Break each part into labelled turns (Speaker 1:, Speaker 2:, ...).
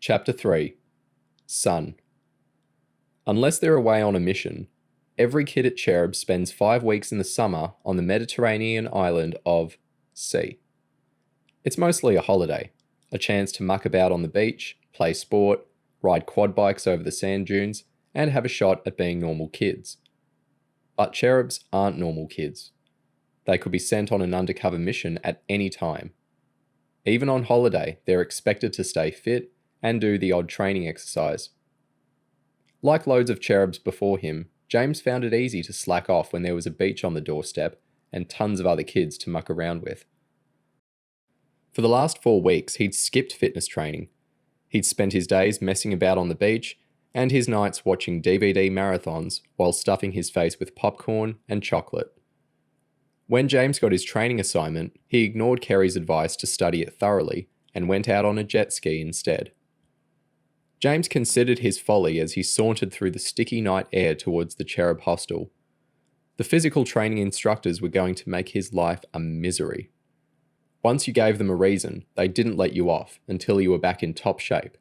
Speaker 1: Chapter 3 Sun. Unless they're away on a mission, every kid at CHERUB spends 5 weeks in the summer on the Mediterranean island of C. It's mostly a holiday, a chance to muck about on the beach, play sport, ride quad bikes over the sand dunes, and have a shot at being normal kids. But CHERUBs aren't normal kids. They could be sent on an undercover mission at any time. Even on holiday, they're expected to stay fit and do the odd training exercise. Like loads of CHERUBs before him, James found it easy to slack off when there was a beach on the doorstep and tons of other kids to muck around with. For the last 4 weeks, he'd skipped fitness training. He'd spent his days messing about on the beach and his nights watching DVD marathons while stuffing his face with popcorn and chocolate. When James got his training assignment, he ignored Kerry's advice to study it thoroughly and went out on a jet ski instead. James considered his folly as he sauntered through the sticky night air towards the CHERUB hostel. The physical training instructors were going to make his life a misery. Once you gave them a reason, they didn't let you off until you were back in top shape.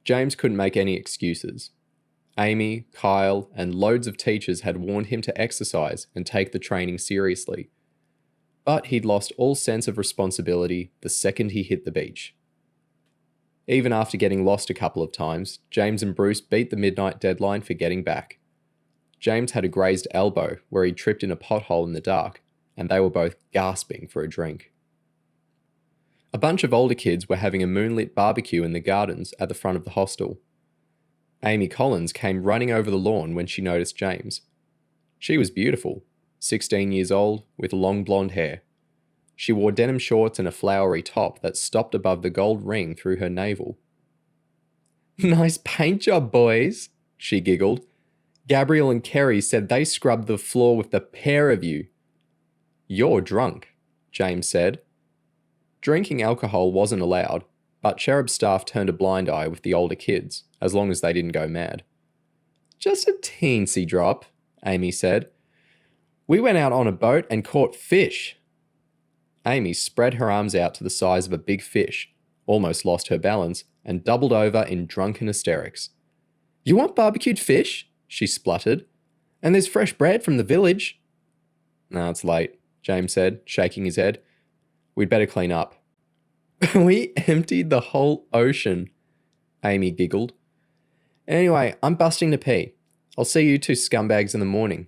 Speaker 1: James couldn't make any excuses. Amy, Kyle, and loads of teachers had warned him to exercise and take the training seriously. But he'd lost all sense of responsibility the second he hit the beach. Even after getting lost a couple of times, James and Bruce beat the midnight deadline for getting back. James had a grazed elbow where he tripped in a pothole in the dark, and they were both gasping for a drink. A bunch of older kids were having a moonlit barbecue in the gardens at the front of the hostel. Amy Collins came running over the lawn when she noticed James. She was beautiful, 16 years old, with long blonde hair. She wore denim shorts and a flowery top that stopped above the gold ring through her navel. "Nice paint job, boys," she giggled. "Gabriel and Kerry said they scrubbed the floor with the pair of you." "You're drunk," James said. Drinking alcohol wasn't allowed, but CHERUB staff turned a blind eye with the older kids, as long as they didn't go mad. "Just a teensy drop," Amy said. "We went out on a boat and caught fish." Amy spread her arms out to the size of a big fish, almost lost her balance, and doubled over in drunken hysterics. "You want barbecued fish?" she spluttered. "And there's fresh bread from the village." "No, it's late," James said, shaking his head. "We'd better clean up." "We emptied the whole ocean," Amy giggled. "Anyway, I'm busting to pee. I'll see you two scumbags in the morning."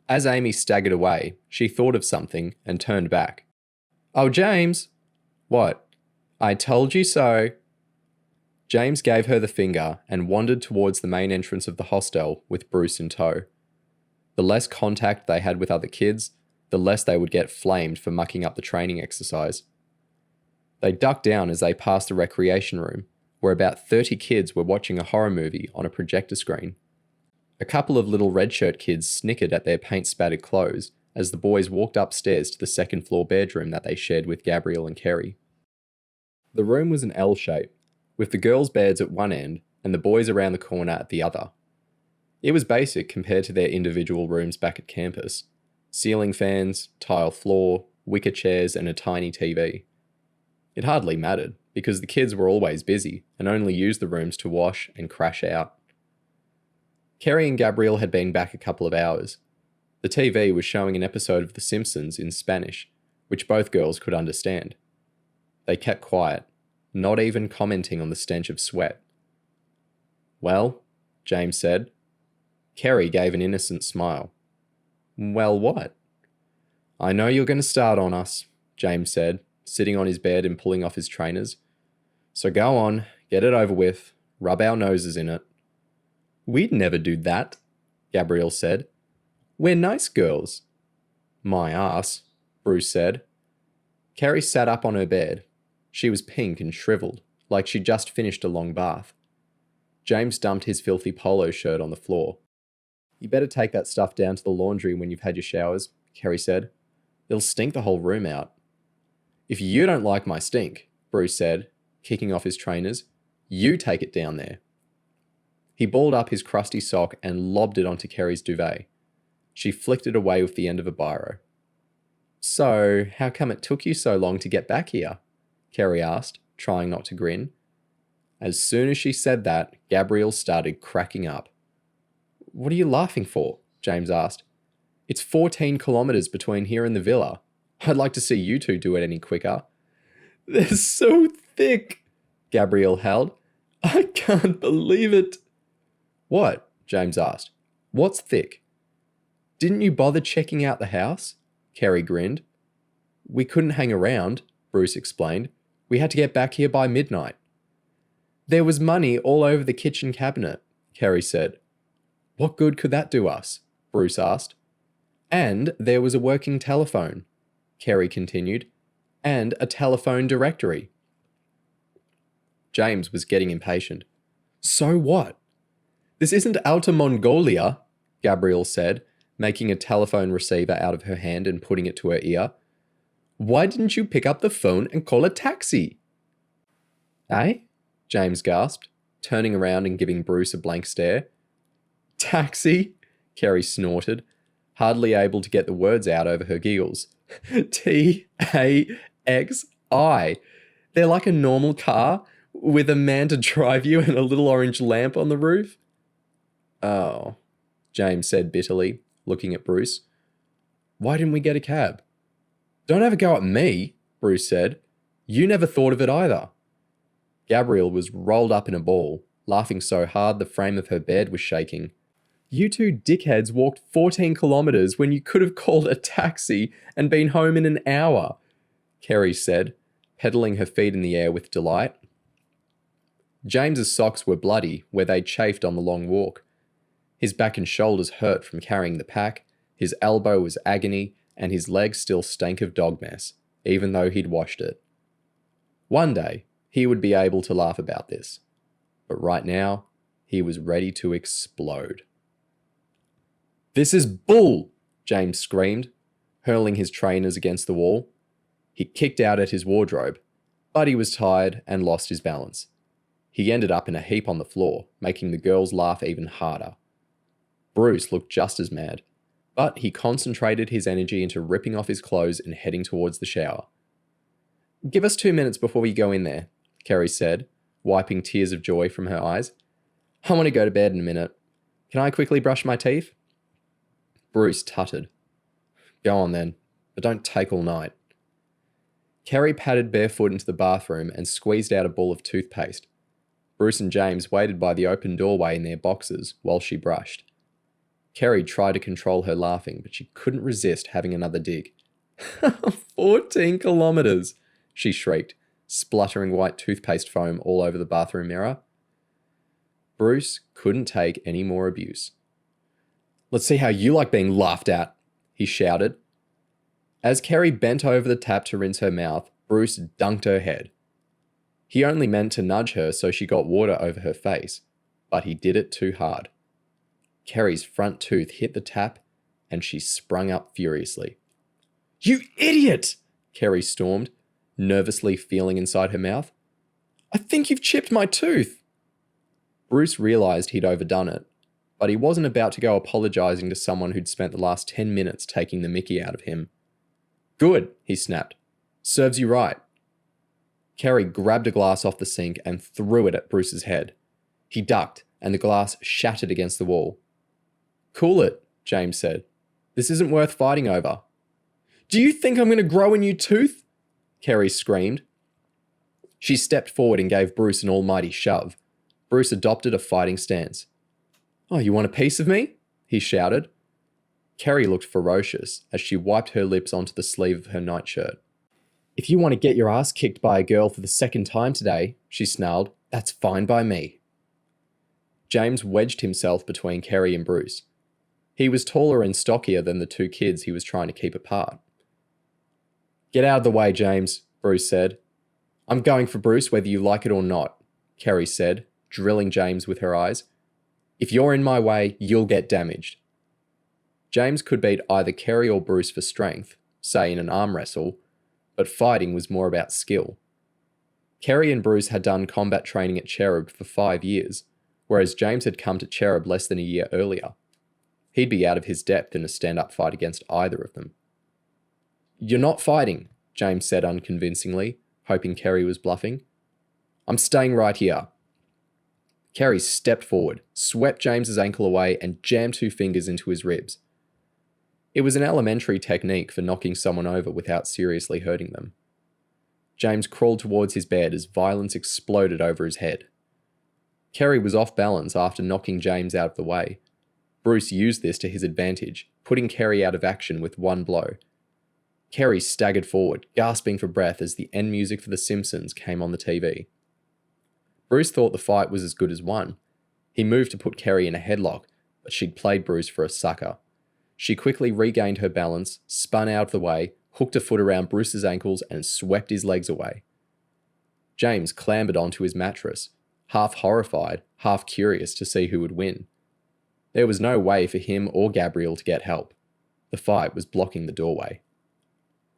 Speaker 1: As Amy staggered away, she thought of something and turned back. "Oh, James." "What?" "I told you so." James gave her the finger and wandered towards the main entrance of the hostel with Bruce in tow. The less contact they had with other kids, the less they would get flamed for mucking up the training exercise. They ducked down as they passed the recreation room, where about 30 kids were watching a horror movie on a projector screen. A couple of little red shirt kids snickered at their paint-spattered clothes as the boys walked upstairs to the second-floor bedroom that they shared with Gabriel and Kerry. The room was an L shape, with the girls' beds at one end and the boys around the corner at the other. It was basic compared to their individual rooms back at campus. Ceiling fans, tile floor, wicker chairs, and a tiny TV. It hardly mattered, because the kids were always busy and only used the rooms to wash and crash out. Kerry and Gabriel had been back a couple of hours. The TV was showing an episode of The Simpsons in Spanish, which both girls could understand. They kept quiet, not even commenting on the stench of sweat. "Well," James said. Kerry gave an innocent smile. "Well, what?" "I know you're going to start on us," James said, sitting on his bed and pulling off his trainers. "So go on, get it over with, rub our noses in it." "We'd never do that," Gabriel said. "We're nice girls." "My ass," Bruce said. Kerry sat up on her bed. She was pink and shriveled, like she'd just finished a long bath. James dumped his filthy polo shirt on the floor. "You better take that stuff down to the laundry when you've had your showers," Kerry said. "It'll stink the whole room out." "If you don't like my stink," Bruce said, kicking off his trainers, "you take it down there." He balled up his crusty sock and lobbed it onto Kerry's duvet. She flicked it away with the end of a biro. "So, how come it took you so long to get back here?" Kerry asked, trying not to grin. As soon as she said that, Gabriel started cracking up. "What are you laughing for?" James asked. "It's 14 kilometers between here and the villa. I'd like to see you two do it any quicker." "They're so thick," Gabriel howled. "I can't believe it." "What?" James asked. "What's thick?" "Didn't you bother checking out the house?" Kerry grinned. "We couldn't hang around," Bruce explained. "We had to get back here by midnight." "There was money all over the kitchen cabinet," Kerry said. "What good could that do us?" Bruce asked. "And there was a working telephone," Kerry continued, "and a telephone directory." James was getting impatient. "So what?" "This isn't Outer Mongolia," Gabriel said, making a telephone receiver out of her hand and putting it to her ear. "Why didn't you pick up the phone and call a taxi?" "Eh?" James gasped, turning around and giving Bruce a blank stare. "Taxi?" Kerry snorted, hardly able to get the words out over her giggles. Taxi. They're like a normal car, with a man to drive you and a little orange lamp on the roof. "Oh," James said bitterly, looking at Bruce. "Why didn't we get a cab?" "Don't have a go at me," Bruce said. "You never thought of it either." Gabriel was rolled up in a ball, laughing so hard the frame of her bed was shaking. "You two dickheads walked 14 kilometers when you could have called a taxi and been home in an hour," Kerry said, pedaling her feet in the air with delight. James's socks were bloody where they'd chafed on the long walk. His back and shoulders hurt from carrying the pack, his elbow was agony, and his legs still stank of dog mess, even though he'd washed it. One day, he would be able to laugh about this. But right now, he was ready to explode. "This is bull!" James screamed, hurling his trainers against the wall. He kicked out at his wardrobe, but he was tired and lost his balance. He ended up in a heap on the floor, making the girls laugh even harder. Bruce looked just as mad, but he concentrated his energy into ripping off his clothes and heading towards the shower. "Give us 2 minutes before we go in there," Kerry said, wiping tears of joy from her eyes. "I want to go to bed in a minute. Can I quickly brush my teeth?" Bruce tutted. "Go on then, but don't take all night." Kerry padded barefoot into the bathroom and squeezed out a ball of toothpaste. Bruce and James waited by the open doorway in their boxes while she brushed. Kerry tried to control her laughing, but she couldn't resist having another dig. 14 kilometers, she shrieked, spluttering white toothpaste foam all over the bathroom mirror. Bruce couldn't take any more abuse. "Let's see how you like being laughed at," he shouted. As Kerry bent over the tap to rinse her mouth, Bruce dunked her head. He only meant to nudge her so she got water over her face, but he did it too hard. Kerry's front tooth hit the tap, and she sprung up furiously. "You idiot!" Kerry stormed, nervously feeling inside her mouth. "I think you've chipped my tooth." Bruce realized he'd overdone it, but he wasn't about to go apologizing to someone who'd spent the last 10 minutes taking the mickey out of him. "Good," he snapped. "Serves you right." Kerry grabbed a glass off the sink and threw it at Bruce's head. He ducked, and the glass shattered against the wall. "Cool it," James said. "This isn't worth fighting over." "Do you think I'm going to grow a new tooth?" Kerry screamed. She stepped forward and gave Bruce an almighty shove. Bruce adopted a fighting stance. "Oh, you want a piece of me?" he shouted. Kerry looked ferocious as she wiped her lips onto the sleeve of her nightshirt. "If you want to get your ass kicked by a girl for the second time today," she snarled, "that's fine by me." James wedged himself between Kerry and Bruce. He was taller and stockier than the two kids he was trying to keep apart. "Get out of the way, James," Bruce said. "I'm going for Bruce whether you like it or not," Kerry said, drilling James with her eyes. "If you're in my way, you'll get damaged." James could beat either Kerry or Bruce for strength, say in an arm wrestle, but fighting was more about skill. Kerry and Bruce had done combat training at CHERUB for 5 years, whereas James had come to CHERUB less than a year earlier. He'd be out of his depth in a stand-up fight against either of them. "You're not fighting," James said unconvincingly, hoping Kerry was bluffing. "I'm staying right here," Kerry stepped forward, swept James's ankle away, and jammed 2 fingers into his ribs. It was an elementary technique for knocking someone over without seriously hurting them. James crawled towards his bed as violence exploded over his head. Kerry was off balance after knocking James out of the way. Bruce used this to his advantage, putting Kerry out of action with 1 blow. Kerry staggered forward, gasping for breath as the end music for The Simpsons came on the TV. Bruce thought the fight was as good as won. He moved to put Kerry in a headlock, but she'd played Bruce for a sucker. She quickly regained her balance, spun out of the way, hooked a foot around Bruce's ankles, and swept his legs away. James clambered onto his mattress, half horrified, half curious to see who would win. There was no way for him or Gabriel to get help. The fight was blocking the doorway.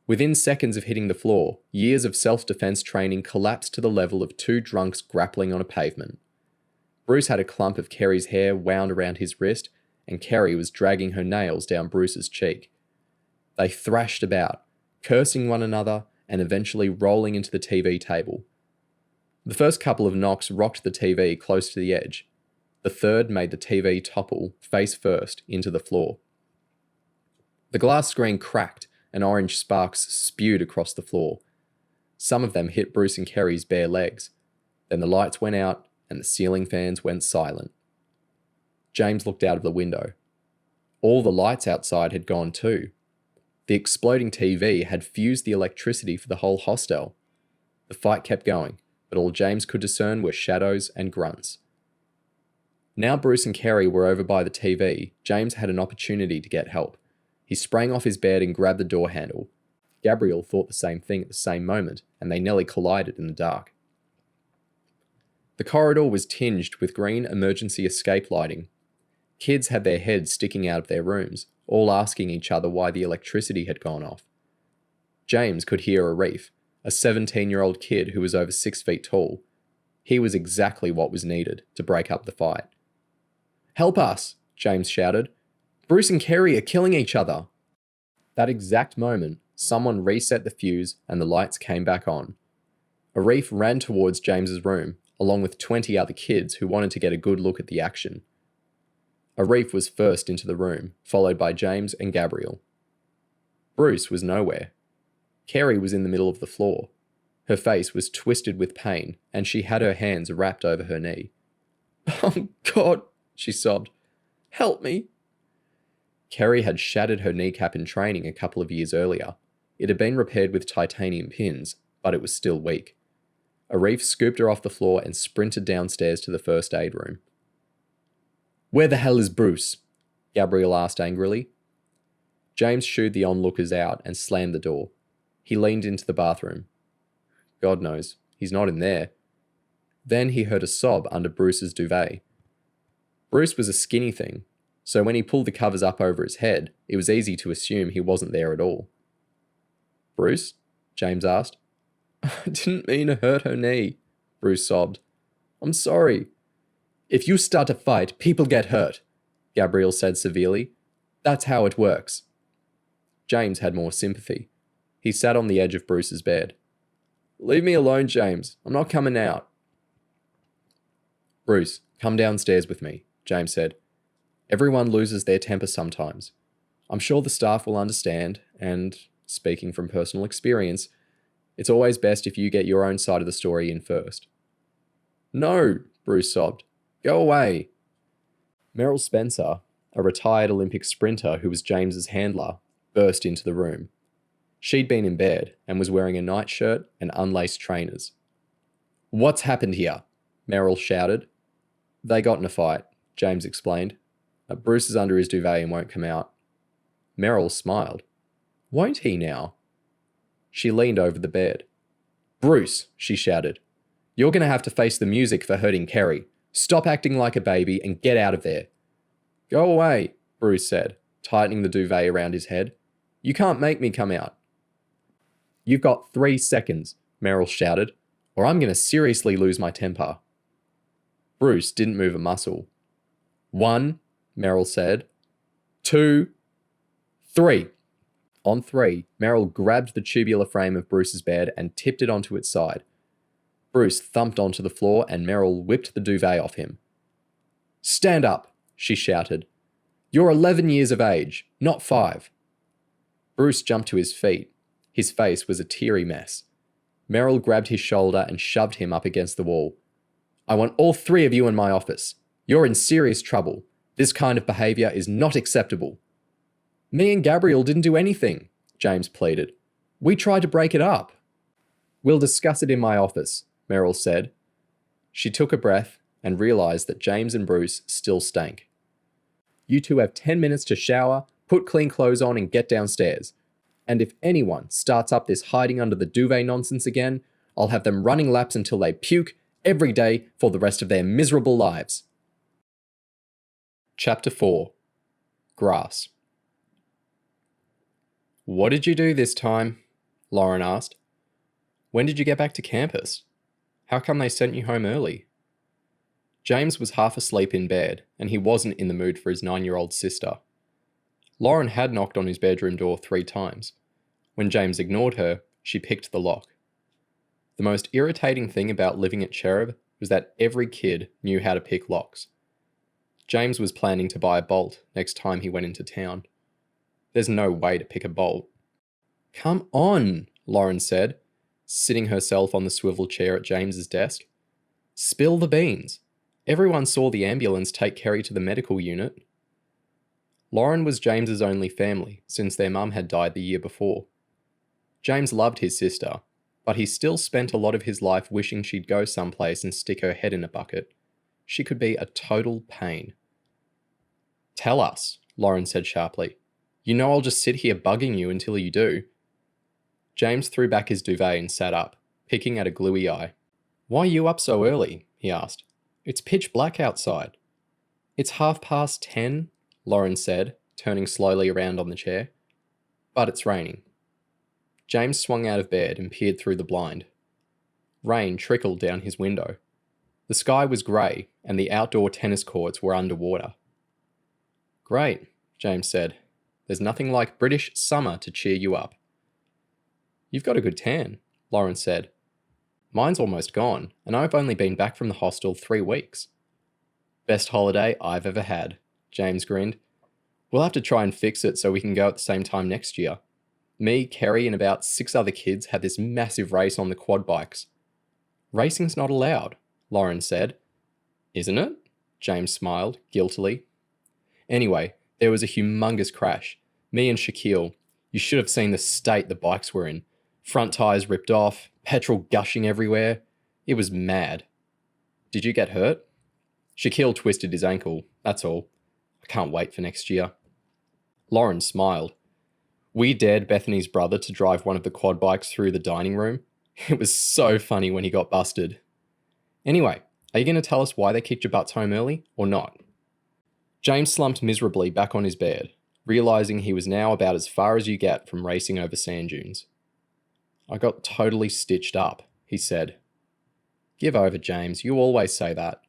Speaker 1: Within seconds of hitting the floor, years of self-defense training collapsed to the level of 2 drunks grappling on a pavement. Bruce had a clump of Kerry's hair wound around his wrist, and Kerry was dragging her nails down Bruce's cheek. They thrashed about, cursing one another and eventually rolling into the TV table. The first couple of knocks rocked the TV close to the edge. The third made the TV topple, face first, into the floor. The glass screen cracked and orange sparks spewed across the floor. Some of them hit Bruce and Kerry's bare legs. Then the lights went out and the ceiling fans went silent. James looked out of the window. All the lights outside had gone too. The exploding TV had fused the electricity for the whole hostel. The fight kept going, but all James could discern were shadows and grunts. Now Bruce and Kerry were over by the TV, James had an opportunity to get help. He sprang off his bed and grabbed the door handle. Gabriel thought the same thing at the same moment, and they nearly collided in the dark. The corridor was tinged with green emergency escape lighting. Kids had their heads sticking out of their rooms, all asking each other why the electricity had gone off. James could hear Arif, a 17-year-old kid who was over 6 feet tall. He was exactly what was needed to break up the fight. "Help us!" James shouted. "Bruce and Kerry are killing each other." That exact moment, someone reset the fuse and the lights came back on. Arif ran towards James's room, along with 20 other kids who wanted to get a good look at the action. Arif was first into the room, followed by James and Gabriel. Bruce was nowhere. Kerry was in the middle of the floor. Her face was twisted with pain, and she had her hands wrapped over her knee. "Oh, God," she sobbed. "Help me." Kerry had shattered her kneecap in training a couple of years earlier. It had been repaired with titanium pins, but it was still weak. Arif scooped her off the floor and sprinted downstairs to the first aid room. "Where the hell is Bruce?" Gabriel asked angrily. James shooed the onlookers out and slammed the door. He leaned into the bathroom. God knows, he's not in there. Then he heard a sob under Bruce's duvet. Bruce was a skinny thing, so when he pulled the covers up over his head, it was easy to assume he wasn't there at all. "Bruce?" James asked. "I didn't mean to hurt her knee," Bruce sobbed. "I'm sorry." "If you start a fight, people get hurt," Gabriel said severely. "That's how it works." James had more sympathy. He sat on the edge of Bruce's bed. "Leave me alone, James. I'm not coming out." "Bruce, come downstairs with me," James said. "Everyone loses their temper sometimes. I'm sure the staff will understand, and, speaking from personal experience, it's always best if you get your own side of the story in first." "No," Bruce sobbed. "Go away." Meryl Spencer, a retired Olympic sprinter who was James's handler, burst into the room. She'd been in bed and was wearing a nightshirt and unlaced trainers. "What's happened here?" Meryl shouted. "They got in a fight," James explained. "Bruce is under his duvet and won't come out." Meryl smiled. "Won't he now?" She leaned over the bed. "Bruce," she shouted, "you're going to have to face the music for hurting Kerry. Stop acting like a baby and get out of there." "Go away," Bruce said, tightening the duvet around his head. "You can't make me come out." "You've got 3 seconds," Meryl shouted, "or I'm going to seriously lose my temper." Bruce didn't move a muscle. "1," Meryl said. "2, 3. On 3, Meryl grabbed the tubular frame of Bruce's bed and tipped it onto its side. Bruce thumped onto the floor and Meryl whipped the duvet off him. "Stand up," she shouted. "You're 11 years of age, not 5. Bruce jumped to his feet. His face was a teary mess. Meryl grabbed his shoulder and shoved him up against the wall. "I want all 3 of you in my office. You're in serious trouble. This kind of behaviour is not acceptable." "Me and Gabriel didn't do anything," James pleaded. "We tried to break it up." "We'll discuss it in my office," Meryl said. She took a breath and realised that James and Bruce still stank. "You two have 10 minutes to shower, put clean clothes on and get downstairs. And if anyone starts up this hiding under the duvet nonsense again, I'll have them running laps until they puke every day for the rest of their miserable lives." Chapter 4. Grass. "What did you do this time?" Lauren asked. "When did you get back to campus? How come they sent you home early?" James was half asleep in bed, and he wasn't in the mood for his 9-year-old sister. Lauren had knocked on his bedroom door 3 times. When James ignored her, she picked the lock. The most irritating thing about living at CHERUB was that every kid knew how to pick locks. James was planning to buy a bolt next time he went into town. There's no way to pick a bolt. "Come on," Lauren said, sitting herself on the swivel chair at James's desk. "Spill the beans. Everyone saw the ambulance take Kerry to the medical unit." Lauren was James's only family since their mum had died the year before. James loved his sister, but he still spent a lot of his life wishing she'd go someplace and stick her head in a bucket. She could be a total pain. "Tell us," Lauren said sharply. "You know I'll just sit here bugging you until you do." James threw back his duvet and sat up, picking at a gluey eye. "Why are you up so early?" he asked. "It's pitch black outside." "It's 10:30, Lauren said, turning slowly around on the chair. "But it's raining." James swung out of bed and peered through the blind. Rain trickled down his window. The sky was grey, and the outdoor tennis courts were underwater. "Great," James said. "There's nothing like British summer to cheer you up." "You've got a good tan," Lauren said. "Mine's almost gone, and I've only been back from the hostel 3 weeks." "Best holiday I've ever had," James grinned. "We'll have to try and fix it so we can go at the same time next year. Me, Kerry, and about 6 other kids had this massive race on the quad bikes." "Racing's not allowed," Lauren said. "Isn't it?" James smiled, guiltily. "Anyway, there was a humongous crash. Me and Shaquille. You should have seen the state the bikes were in. Front tyres ripped off, petrol gushing everywhere. It was mad." "Did you get hurt?" "Shaquille twisted his ankle, that's all. I can't wait for next year." Lauren smiled. "We dared Bethany's brother to drive one of the quad bikes through the dining room. It was so funny when he got busted." "Anyway, are you going to tell us why they kicked your butts home early, or not?" James slumped miserably back on his bed, realising he was now about as far as you get from racing over sand dunes. "I got totally stitched up," he said. "Give over, James, you always say that."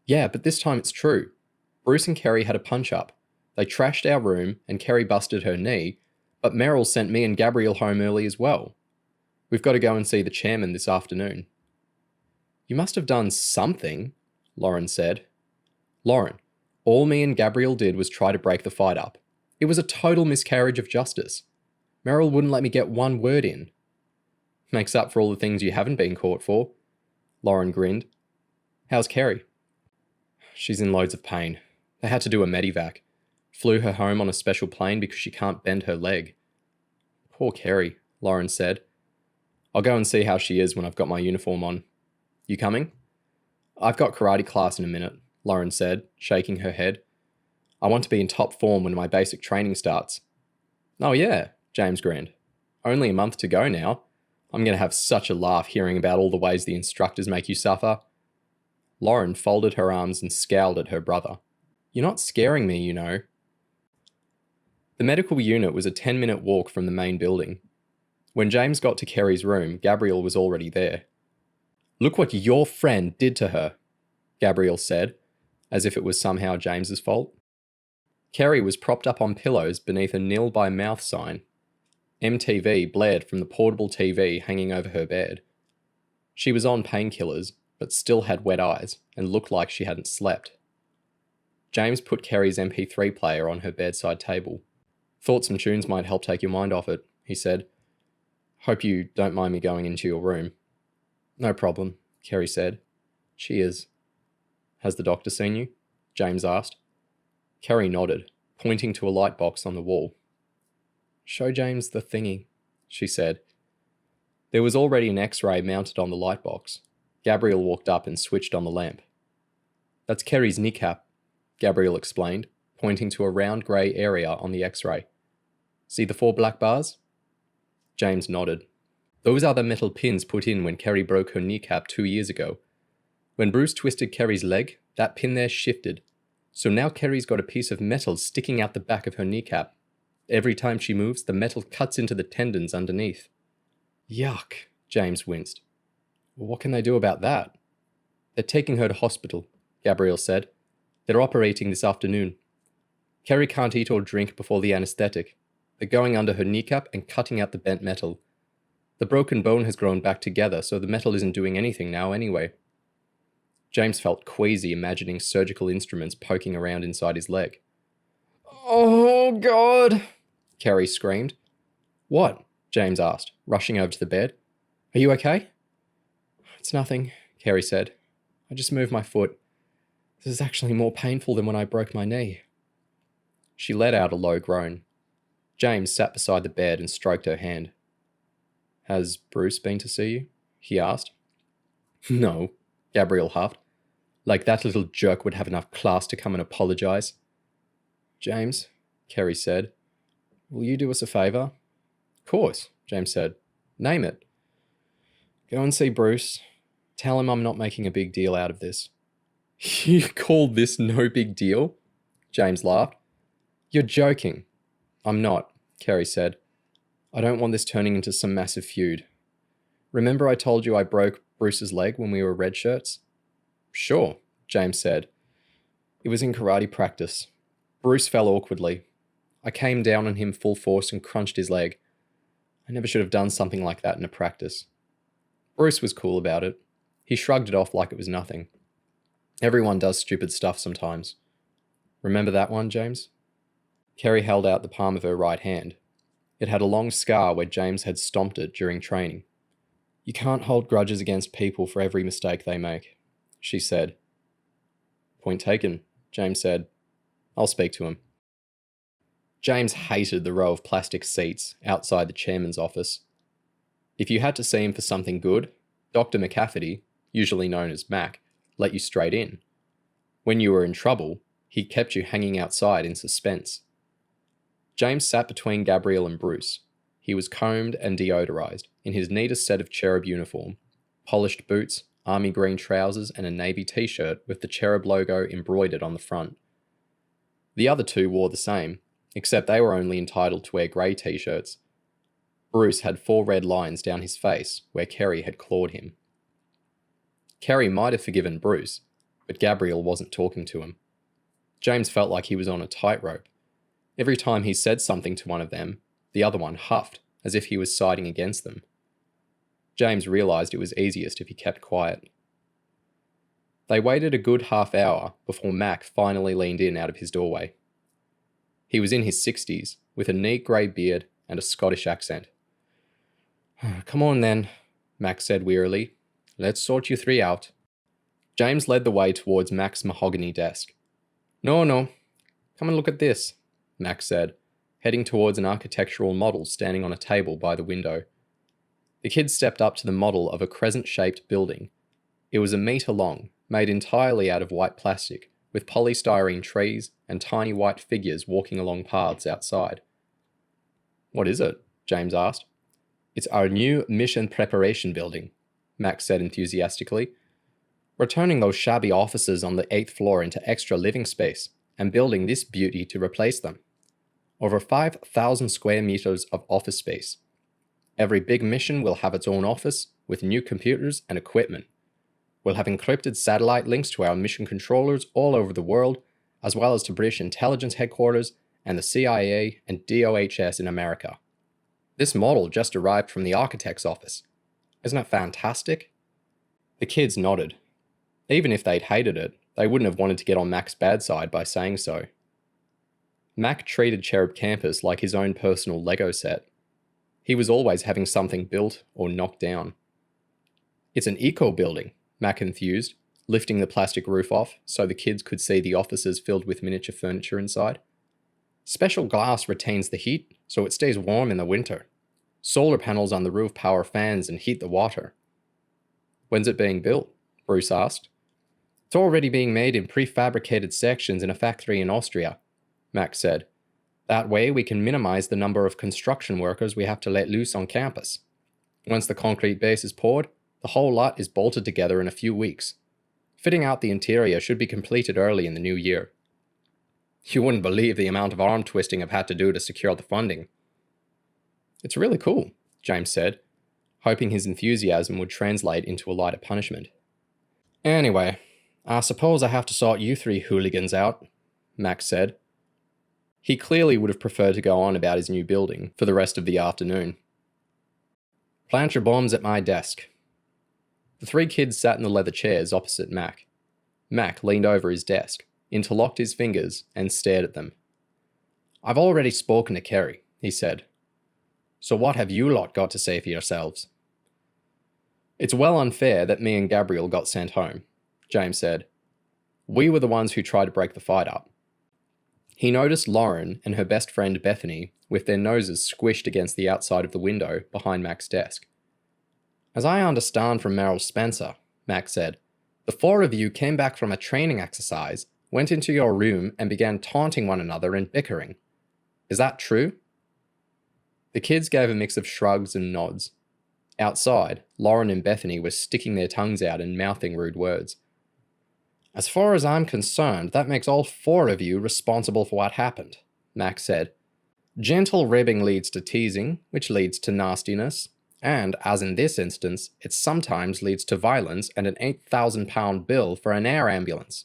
Speaker 1: "Yeah, but this time it's true. Bruce and Kerry had a punch-up. They trashed our room, and Kerry busted her knee, but Meryl sent me and Gabriel home early as well. We've got to go and see the chairman this afternoon." "You must have done something," Lauren said. "Lauren, all me and Gabriel did was try to break the fight up. It was a total miscarriage of justice. Meryl wouldn't let me get one word in." "Makes up for all the things you haven't been caught for." Lauren grinned. "How's Kerry?" "She's in loads of pain. They had to do a medivac. Flew her home on a special plane because she can't bend her leg." "Poor Kerry," Lauren said. "I'll go and see how she is when I've got my uniform on. You coming?" "I've got karate class in a minute," Lauren said, shaking her head. "I want to be in top form when my basic training starts." "Oh yeah," James grinned. "Only a month to go now. I'm going to have such a laugh hearing about all the ways the instructors make you suffer." Lauren folded her arms and scowled at her brother. "You're not scaring me, you know." The medical unit was a 10-minute walk from the main building. When James got to Kerry's room, Gabriel was already there. "Look what your friend did to her," Gabriel said, as if it was somehow James's fault. Kerry was propped up on pillows beneath a nil by mouth sign. MTV blared from the portable TV hanging over her bed. She was on painkillers, but still had wet eyes and looked like she hadn't slept. James put Kerry's MP3 player on her bedside table. Thought some tunes might help take your mind off it, he said. Hope you don't mind me going into your room. No problem, Kerry said. Cheers. Has the doctor seen you? James asked. Kerry nodded, pointing to a light box on the wall. Show James the thingy, she said. There was already an X-ray mounted on the light box. Gabriel walked up and switched on the lamp. That's Kerry's kneecap, Gabriel explained, pointing to a round grey area on the X-ray. See the 4 black bars? James nodded. Those are the metal pins put in when Kerry broke her kneecap 2 years ago. When Bruce twisted Kerry's leg, that pin there shifted. So now Kerry's got a piece of metal sticking out the back of her kneecap. Every time she moves, the metal cuts into the tendons underneath. Yuck, James winced. Well, what can they do about that? They're taking her to hospital, Gabriel said. They're operating this afternoon. Kerry can't eat or drink before the anesthetic. They're going under her kneecap and cutting out the bent metal. The broken bone has grown back together, so the metal isn't doing anything now anyway. James felt queasy imagining surgical instruments poking around inside his leg. Oh, God, Kerry screamed. What? James asked, rushing over to the bed. Are you okay? It's nothing, Kerry said. I just moved my foot. This is actually more painful than when I broke my knee. She let out a low groan. James sat beside the bed and stroked her hand. Has Bruce been to see you? He asked. No, Gabriel huffed. Like that little jerk would have enough class to come and apologize. James, Kerry said, will you do us a favour? Of course, James said. Name it. Go and see Bruce. Tell him I'm not making a big deal out of this. You call this no big deal? James laughed. You're joking. I'm not, Kerry said. I don't want this turning into some massive feud. Remember I told you I broke Bruce's leg when we were red shirts? Sure, James said. It was in karate practice. Bruce fell awkwardly. I came down on him full force and crunched his leg. I never should have done something like that in a practice. Bruce was cool about it. He shrugged it off like it was nothing. Everyone does stupid stuff sometimes. Remember that one, James? Kerry held out the palm of her right hand. It had a long scar where James had stomped it during training. You can't hold grudges against people for every mistake they make, she said. Point taken, James said. I'll speak to him. James hated the row of plastic seats outside the chairman's office. If you had to see him for something good, Dr. McCafferty, usually known as Mac, let you straight in. When you were in trouble, he kept you hanging outside in suspense. James sat between Gabriel and Bruce. He was combed and deodorized, in his neatest set of CHERUB uniform, polished boots, army green trousers, and a navy t-shirt with the CHERUB logo embroidered on the front. The other two wore the same, except they were only entitled to wear grey t-shirts. Bruce had 4 red lines down his face where Kerry had clawed him. Kerry might have forgiven Bruce, but Gabriel wasn't talking to him. James felt like he was on a tightrope. Every time he said something to one of them, the other one huffed, as if he was siding against them. James realised it was easiest if he kept quiet. They waited a good half hour before Mac finally leaned in out of his doorway. He was in his 60s, with a neat grey beard and a Scottish accent. Come on then, Mac said wearily. Let's sort you 3 out. James led the way towards Mac's mahogany desk. No, come and look at this, Mac said, heading towards an architectural model standing on a table by the window. The kid stepped up to the model of a crescent-shaped building. It was 1 metre long, made entirely out of white plastic, with polystyrene trees and tiny white figures walking along paths outside. What is it? James asked. It's our new mission preparation building, Mac said enthusiastically. We're turning those shabby offices on the 8th floor into extra living space and building this beauty to replace them. Over 5,000 square meters of office space. Every big mission will have its own office with new computers and equipment. We'll have encrypted satellite links to our mission controllers all over the world, as well as to British intelligence headquarters and the CIA and DOHS in America. This model just arrived from the architect's office. Isn't it fantastic? The kids nodded. Even if they'd hated it, They wouldn't have wanted to get on Mac's bad side by saying so. Mac treated Cherub Campus like his own personal Lego set. He was always having something built or knocked down. It's an eco building, Mac enthused, lifting the plastic roof off so the kids could see the offices filled with miniature furniture inside. Special glass retains the heat, so it stays warm in the winter. Solar panels on the roof power fans and heat the water. When's it being built? Bruce asked. It's already being made in prefabricated sections in a factory in Austria, Max said. That way we can minimize the number of construction workers we have to let loose on campus. Once the concrete base is poured, the whole lot is bolted together in a few weeks. Fitting out the interior should be completed early in the new year. You wouldn't believe the amount of arm twisting I've had to do to secure the funding. It's really cool, James said, hoping his enthusiasm would translate into a lighter punishment. Anyway, I suppose I have to sort you three hooligans out, Max said. He clearly would have preferred to go on about his new building for the rest of the afternoon. Plant your bombs at my desk. The three kids sat in the leather chairs opposite Mac. Mac leaned over his desk, interlocked his fingers, and stared at them. I've already spoken to Kerry, he said. So what have you lot got to say for yourselves? It's well unfair that me and Gabriel got sent home, James said. We were the ones who tried to break the fight up. He noticed Lauren and her best friend Bethany with their noses squished against the outside of the window behind Mac's desk. As I understand from Meryl Spencer, Mac said, the four of you came back from a training exercise, went into your room and began taunting one another and bickering. Is that true? The kids gave a mix of shrugs and nods. Outside, Lauren and Bethany were sticking their tongues out and mouthing rude words. As far as I'm concerned, that makes all four of you responsible for what happened, Mac said. Gentle ribbing leads to teasing, which leads to nastiness, and, as in this instance, it sometimes leads to violence and an £8,000 bill for an air ambulance.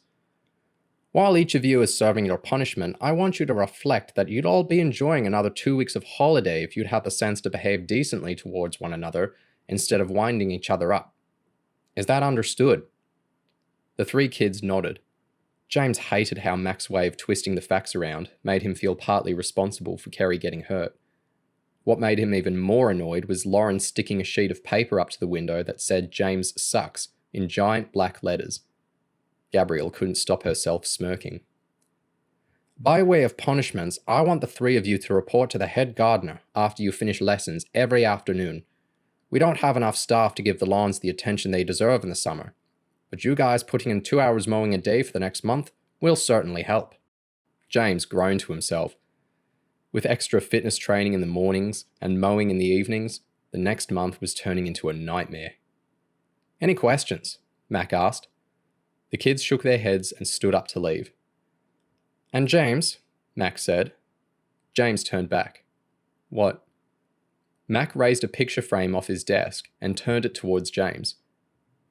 Speaker 1: While each of you is serving your punishment, I want you to reflect that you'd all be enjoying another 2 weeks of holiday if you'd had the sense to behave decently towards one another instead of winding each other up. Is that understood? The three kids nodded. James hated how Mac's way of twisting the facts around made him feel partly responsible for Kerry getting hurt. What made him even more annoyed was Lauren sticking a sheet of paper up to the window that said James sucks in giant black letters. Gabrielle couldn't stop herself smirking. By way of punishments, I want the three of you to report to the head gardener after you finish lessons every afternoon. We don't have enough staff to give the lawns the attention they deserve in the summer, but you guys putting in 2 hours mowing a day for the next month will certainly help. James groaned to himself. With extra fitness training in the mornings and mowing in the evenings, the next month was turning into a nightmare. Any questions? Mac asked. The kids shook their heads and stood up to leave. And James, Mac said. James turned back. What? Mac raised a picture frame off his desk and turned it towards James.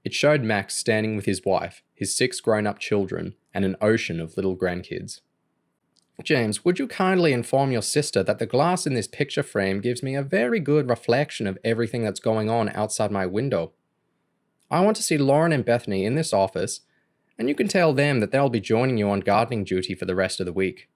Speaker 1: It showed Mac standing with his wife, his 6 grown-up children, and an ocean of little grandkids. James, would you kindly inform your sister that the glass in this picture frame gives me a very good reflection of everything that's going on outside my window? I want to see Lauren and Bethany in this office, and you can tell them that they'll be joining you on gardening duty for the rest of the week.